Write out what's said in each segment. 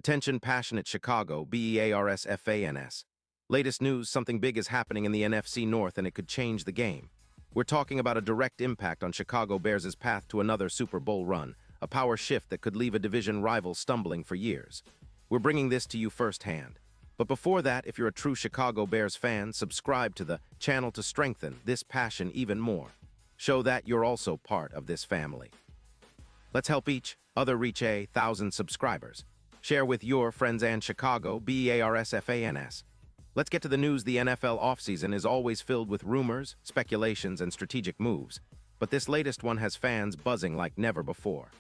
Attention passionate Chicago, Bears fans. Latest news, something big is happening in the NFC North and it could change the game. We're talking about a direct impact on Chicago Bears' path to another Super Bowl run, a power shift that could leave a division rival stumbling for years. We're bringing this to you firsthand. But before that, if you're a true Chicago Bears fan, subscribe to the channel to strengthen this passion even more. Show that you're also part of this family. Let's help each other reach 1,000 subscribers. Share with your friends and Chicago, Bears fans. Let's get to the news. The NFL offseason is always filled with rumors, speculations, and strategic moves, but this latest one has fans buzzing like never before.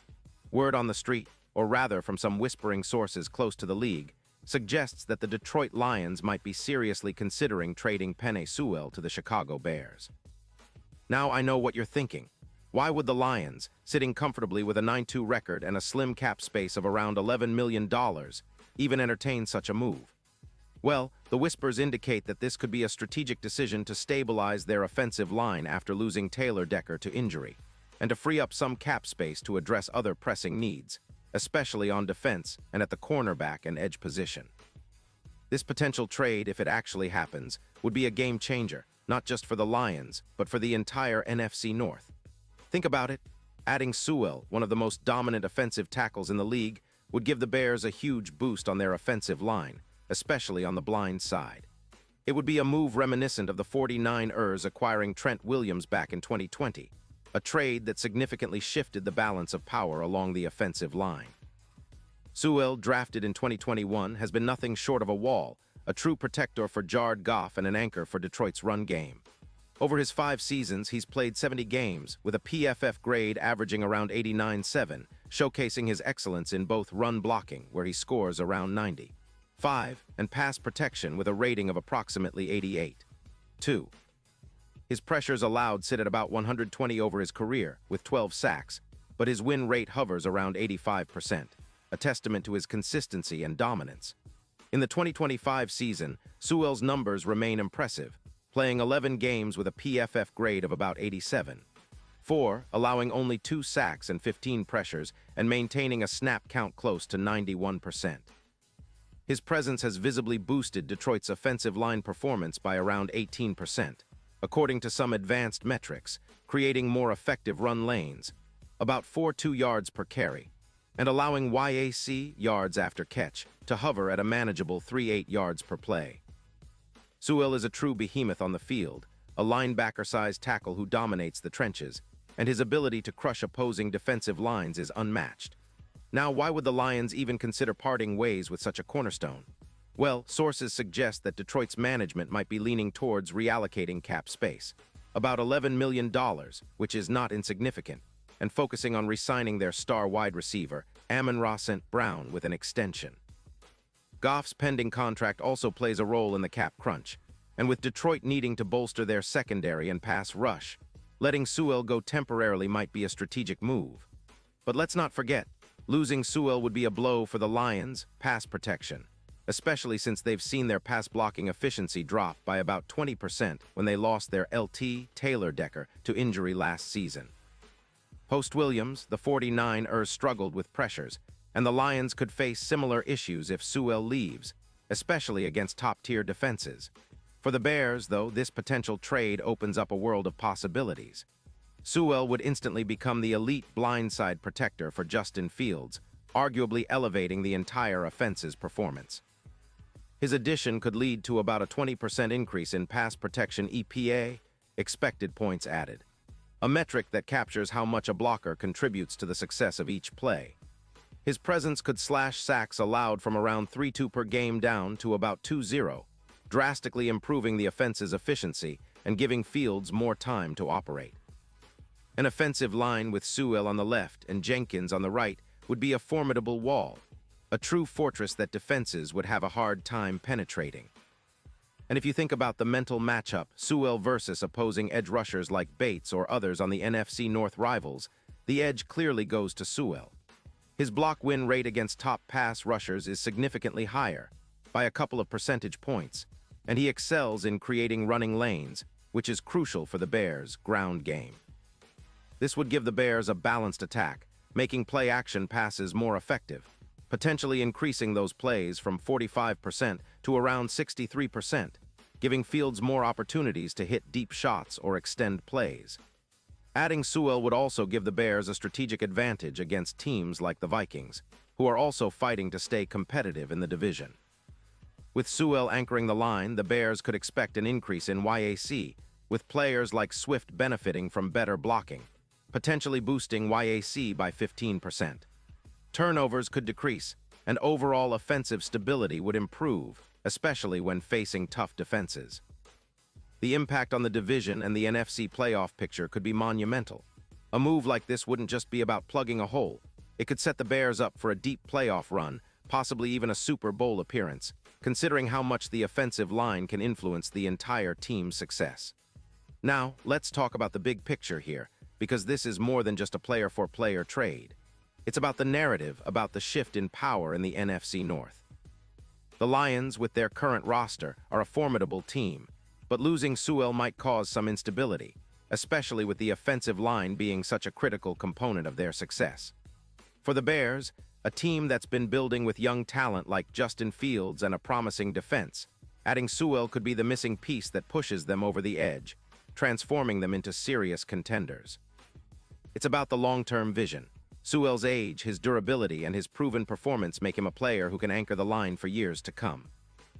Word on the street, or rather from some whispering sources close to the league, suggests that the Detroit Lions might be seriously considering trading Penei Sewell to the Chicago Bears. Now I know what you're thinking. Why would the Lions, sitting comfortably with a 9-2 record and a slim cap space of around $11 million, even entertain such a move? Well, the whispers indicate that this could be a strategic decision to stabilize their offensive line after losing Taylor Decker to injury, and to free up some cap space to address other pressing needs, especially on defense and at the cornerback and edge position. This potential trade, if it actually happens, would be a game changer, not just for the Lions, but for the entire NFC North. Think about it. Adding Sewell, one of the most dominant offensive tackles in the league, would give the Bears a huge boost on their offensive line, especially on the blind side. It would be a move reminiscent of the 49ers acquiring Trent Williams back in 2020, a trade that significantly shifted the balance of power along the offensive line. Sewell, drafted in 2021, has been nothing short of a wall, a true protector for Jared Goff and an anchor for Detroit's run game. Over his 5 seasons, he's played 70 games, with a PFF grade averaging around 89.7, showcasing his excellence in both run blocking, where he scores around 95, and pass protection with a rating of approximately 88.2. His pressures allowed sit at about 120 over his career, with 12 sacks, but his win rate hovers around 85%, a testament to his consistency and dominance. In the 2025 season, Sewell's numbers remain impressive, playing 11 games with a PFF grade of about 87.4, allowing only 2 sacks and 15 pressures and maintaining a snap count close to 91%. His presence has visibly boosted Detroit's offensive line performance by around 18%, according to some advanced metrics, creating more effective run lanes, about 4.2 yards per carry, and allowing YAC, yards after catch, to hover at a manageable 3.8 yards per play. Sewell is a true behemoth on the field, a linebacker-sized tackle who dominates the trenches, and his ability to crush opposing defensive lines is unmatched. Now, why would the Lions even consider parting ways with such a cornerstone? Well, sources suggest that Detroit's management might be leaning towards reallocating cap space, about $11 million, which is not insignificant, and focusing on re-signing their star wide receiver, Amon-Ra St. Brown, with an extension. Goff's pending contract also plays a role in the cap crunch, and with Detroit needing to bolster their secondary and pass rush, letting Sewell go temporarily might be a strategic move. But let's not forget, losing Sewell would be a blow for the Lions' pass protection, especially since they've seen their pass blocking efficiency drop by about 20% when they lost their LT Taylor Decker to injury last season. Post-Williams, the 49ers struggled with pressures, and the Lions could face similar issues if Sewell leaves, especially against top-tier defenses. For the Bears, though, this potential trade opens up a world of possibilities. Sewell would instantly become the elite blindside protector for Justin Fields, arguably elevating the entire offense's performance. His addition could lead to about a 20% increase in pass protection EPA, expected points added, a metric that captures how much a blocker contributes to the success of each play. His presence could slash sacks allowed from around 3.2 per game down to about 2.0, drastically improving the offense's efficiency and giving Fields more time to operate. An offensive line with Sewell on the left and Jenkins on the right would be a formidable wall, a true fortress that defenses would have a hard time penetrating. And if you think about the mental matchup, Sewell versus opposing edge rushers like Bates or others on the NFC North rivals, the edge clearly goes to Sewell. His block win rate against top pass rushers is significantly higher, by a couple of percentage points, and he excels in creating running lanes, which is crucial for the Bears' ground game. This would give the Bears a balanced attack, making play-action passes more effective. potentially increasing those plays from 45% to around 63%, giving Fields more opportunities to hit deep shots or extend plays. Adding Sewell would also give the Bears a strategic advantage against teams like the Vikings, who are also fighting to stay competitive in the division. With Sewell anchoring the line, the Bears could expect an increase in YAC, with players like Swift benefiting from better blocking, potentially boosting YAC by 15%. Turnovers could decrease, and overall offensive stability would improve, especially when facing tough defenses. The impact on the division and the NFC playoff picture could be monumental. A move like this wouldn't just be about plugging a hole. It could set the Bears up for a deep playoff run, possibly even a Super Bowl appearance, considering how much the offensive line can influence the entire team's success. Now, let's talk about the big picture here, because this is more than just a player-for-player trade. It's about the narrative, about the shift in power in the NFC North. The Lions, with their current roster, are a formidable team, but losing Sewell might cause some instability, especially with the offensive line being such a critical component of their success. For the Bears, a team that's been building with young talent like Justin Fields and a promising defense, adding Sewell could be the missing piece that pushes them over the edge, transforming them into serious contenders. It's about the long-term vision. Sewell's age, his durability, and his proven performance make him a player who can anchor the line for years to come.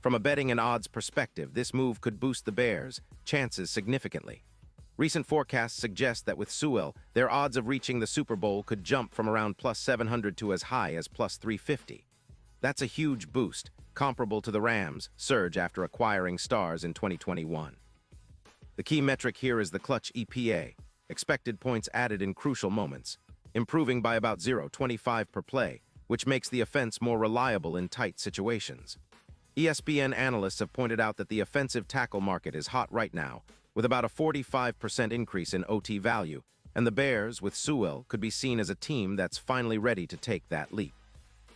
From a betting and odds perspective, this move could boost the Bears' chances significantly. Recent forecasts suggest that with Sewell, their odds of reaching the Super Bowl could jump from around plus 700 to as high as plus 350. That's a huge boost, comparable to the Rams' surge after acquiring stars in 2021. The key metric here is the clutch EPA, expected points added in crucial moments, improving by about 0.25 per play, which makes the offense more reliable in tight situations. ESPN analysts have pointed out that the offensive tackle market is hot right now, with about a 45% increase in OT value, and the Bears, with Sewell, could be seen as a team that's finally ready to take that leap.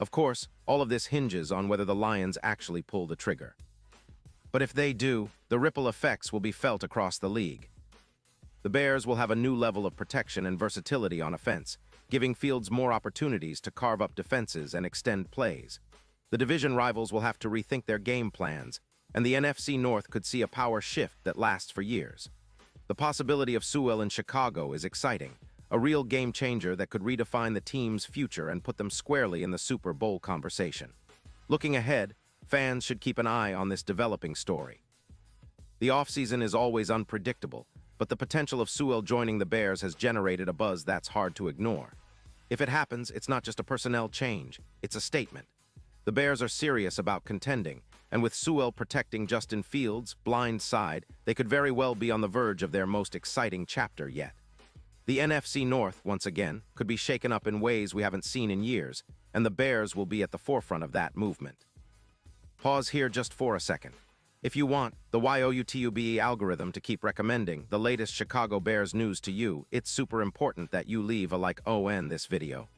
Of course, all of this hinges on whether the Lions actually pull the trigger. But if they do, the ripple effects will be felt across the league. The Bears will have a new level of protection and versatility on offense, giving Fields more opportunities to carve up defenses and extend plays. The division rivals will have to rethink their game plans, and the NFC North could see a power shift that lasts for years. The possibility of Sewell in Chicago is exciting, a real game changer that could redefine the team's future and put them squarely in the Super Bowl conversation. Looking ahead, fans should keep an eye on this developing story. The offseason is always unpredictable, but the potential of Sewell joining the Bears has generated a buzz that's hard to ignore. If it happens, it's not just a personnel change, it's a statement. The Bears are serious about contending, and with Sewell protecting Justin Fields' blind side, they could very well be on the verge of their most exciting chapter yet. The NFC North, once again, could be shaken up in ways we haven't seen in years, and the Bears will be at the forefront of that movement. Pause here just for a second. If you want the YOUTUBE algorithm to keep recommending the latest Chicago Bears news to you, it's super important that you leave a like on this video.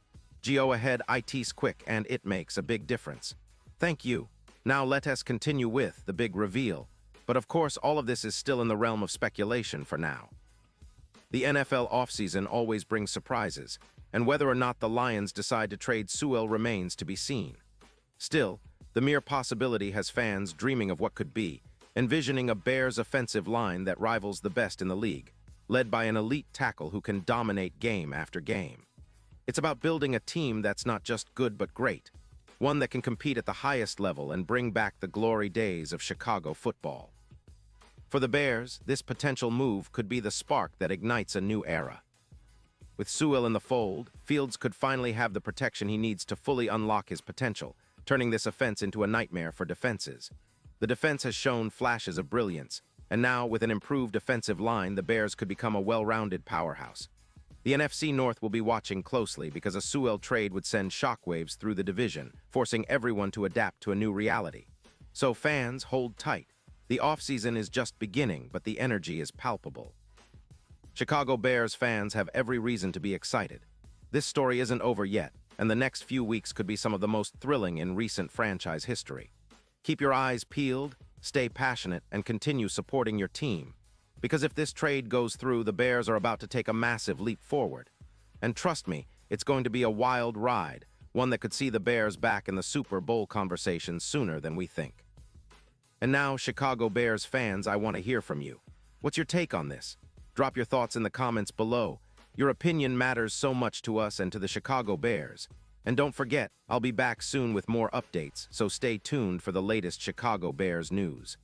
Go ahead, it's quick and it makes a big difference. Thank you. Now let us continue with the big reveal. But of course, all of this is still in the realm of speculation for now. The NFL offseason always brings surprises, and whether or not the Lions decide to trade Sewell remains to be seen. Still, the mere possibility has fans dreaming of what could be, envisioning a Bears offensive line that rivals the best in the league, led by an elite tackle who can dominate game after game. It's about building a team that's not just good but great, one that can compete at the highest level and bring back the glory days of Chicago football. For the Bears, this potential move could be the spark that ignites a new era. With Sewell in the fold, Fields could finally have the protection he needs to fully unlock his potential, turning this offense into a nightmare for defenses. The defense has shown flashes of brilliance, and now, with an improved offensive line, the Bears could become a well-rounded powerhouse. The NFC North will be watching closely because a Sewell trade would send shockwaves through the division, forcing everyone to adapt to a new reality. So fans, hold tight. The offseason is just beginning, but the energy is palpable. Chicago Bears fans have every reason to be excited. This story isn't over yet, and the next few weeks could be some of the most thrilling in recent franchise history. Keep your eyes peeled, stay passionate, and continue supporting your team. Because if this trade goes through, the Bears are about to take a massive leap forward. And trust me, it's going to be a wild ride, one that could see the Bears back in the Super Bowl conversation sooner than we think. And now, Chicago Bears fans, I want to hear from you. What's your take on this? Drop your thoughts in the comments below. Your opinion matters so much to us and to the Chicago Bears. And don't forget, I'll be back soon with more updates, so stay tuned for the latest Chicago Bears news.